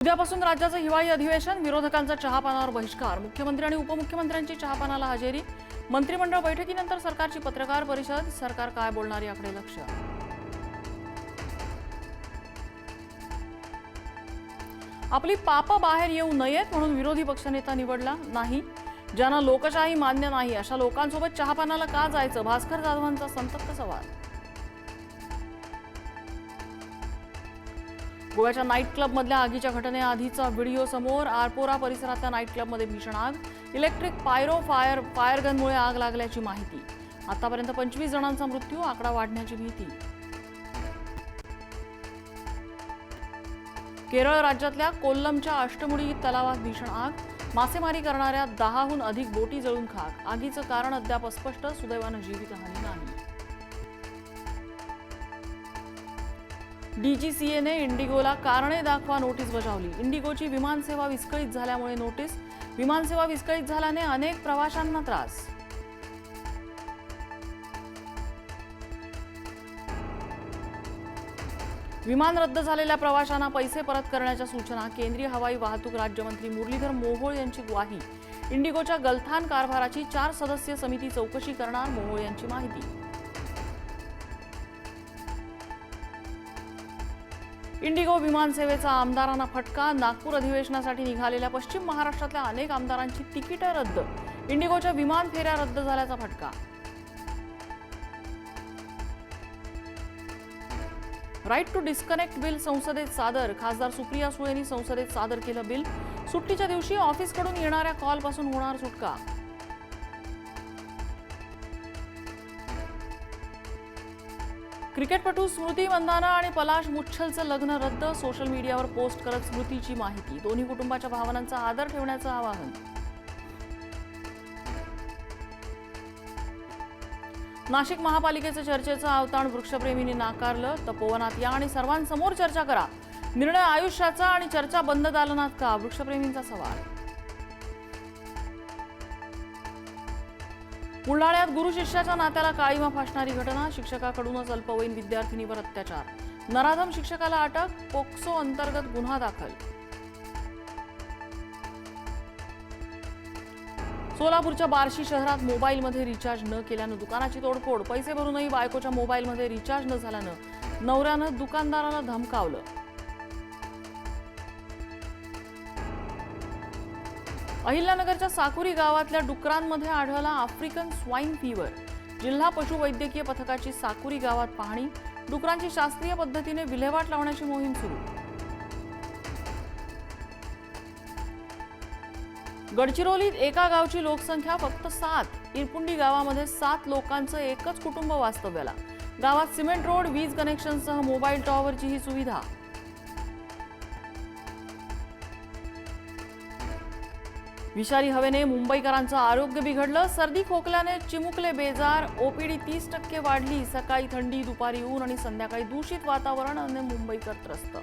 उद्यापासून राज्याचं हिवाळी अधिवेशन, विरोधकांचा चहापानावर बहिष्कार, मुख्यमंत्री आणि उपमुख्यमंत्र्यांची चहापानाला हजेरी, मंत्रिमंडळ बैठकीनंतर सरकारची पत्रकार परिषद, सरकार काय बोलणार याकडे लक्ष. आपली पाप बाहेर येऊ नयेत म्हणून विरोधी पक्षनेता निवडला नाही. ज्यांना लोकशाही मान्य नाही अशा लोकांसोबत चहापानाला का जायचं, भास्कर जाधवांचा संतप्त सवाल. गोव्याच्या नाईट क्लबमधल्या आगीच्या घटनेआधीचा व्हिडिओ समोर. आरपोरा परिसरातल्या नाईट क्लबमध्ये भीषण आग, इलेक्ट्रिक फायर गनमुळे आग लागल्याची माहिती. आतापर्यंत 25 जणांचा मृत्यू, आकडा वाढण्याची भीती. केरळ राज्यातल्या कोल्लमच्या अष्टमुडी तलावात भीषण आग, मासेमारी करणाऱ्या 10हून अधिक बोटी जळून खाक. आगीचं कारण अद्याप अस्पष्ट, सुदैवानं जीवितहानी नाही. डीजीसीएने इंडिगोला कारणे दाखवा नोटीस बजावली. इंडिगोची विमानसेवा विस्कळीत झाल्यामुळे नोटीस. विमानसेवा विस्कळीत झाल्याने अनेक प्रवाशांना त्रास. विमान रद्द झालेल्या प्रवाशांना पैसे परत करण्याच्या सूचना. केंद्रीय हवाई वाहतूक राज्यमंत्री मुरलीधर मोहोळ यांची ग्वाही. इंडिगोच्या गलथान कारभाराची 4 सदस्यीय समिती चौकशी करणार, मोहोळ यांची माहिती. इंडिगो विमानसेवेचा आमदारांना फटका. नागपूर अधिवेशनासाठी निघालेल्या पश्चिम महाराष्ट्रातल्या अनेक आमदारांची तिकीटं रद्द. इंडिगोच्या विमान फेऱ्या रद्द झाल्याचा फटका. राईट टू डिस्कनेक्ट बिल संसदेत सादर. खासदार सुप्रिया सुळेंनी संसदेत सादर केलं बिल. सुट्टीच्या दिवशी ऑफिसकडून येणाऱ्या कॉलपासून होणार सुटका. क्रिकेटपटू स्मृती मंदाना आणि पलाश मुच्छलचं लग्न रद्द. सोशल मीडियावर पोस्ट करत स्मृतीची माहिती. दोन्ही कुटुंबाच्या भावनांचा आदर ठेवण्याचं आवाहन. नाशिक महापालिकेचं चर्चेचं अवताण वृक्षप्रेमींनी नाकारलं. तपोवनात या आणि सर्वांसमोर चर्चा करा. निर्णय आयुष्याचा आणि चर्चा बंद दालनात का, वृक्षप्रेमींचा सवाल. बुलढाण्यात गुरु शिष्याच्या नात्याला काळीमा फासणारी घटना. शिक्षकाकडूनच अल्पवयीन विद्यार्थिनीवर अत्याचार. नराधम शिक्षकाला अटक, पोक्सो अंतर्गत गुन्हा दाखल. सोलापूरच्या बार्शी शहरात मोबाईलमध्ये रिचार्ज न केल्यानं दुकानाची तोडफोड. पैसे भरूनही बायकोच्या मोबाईलमध्ये रिचार्ज न झाल्यानं नवऱ्यानं दुकानदाराला धमकावलं. अहिल्यानगरच्या साकुरी गावातल्या डुकरांमध्ये आढळला आफ्रिकन स्वाईन फीवर. जिल्हा पशुवैद्यकीय पथकाची साकुरी गावात पाहणी. डुकरांची शास्त्रीय पद्धतीने विल्हेवाट लावण्याची मोहीम सुरू. गडचिरोलीत एका गावची लोकसंख्या फक्त 7. इरपुंडी गावामध्ये 7 लोकांचं एकच कुटुंब वास्तव्याला. गावात सिमेंट रोड, वीज कनेक्शनसह मोबाईल टॉवरची ही सुविधा. विषारी हवेने मुंबईकरांचं आरोग्य बिघडलं. सर्दी खोकल्याने चिमुकले बेजार. ओपीडी 30% वाढली. सकाळी थंडी, दुपारी ऊन आणि संध्याकाळी दूषित वातावरणाने मुंबईकर त्रस्त.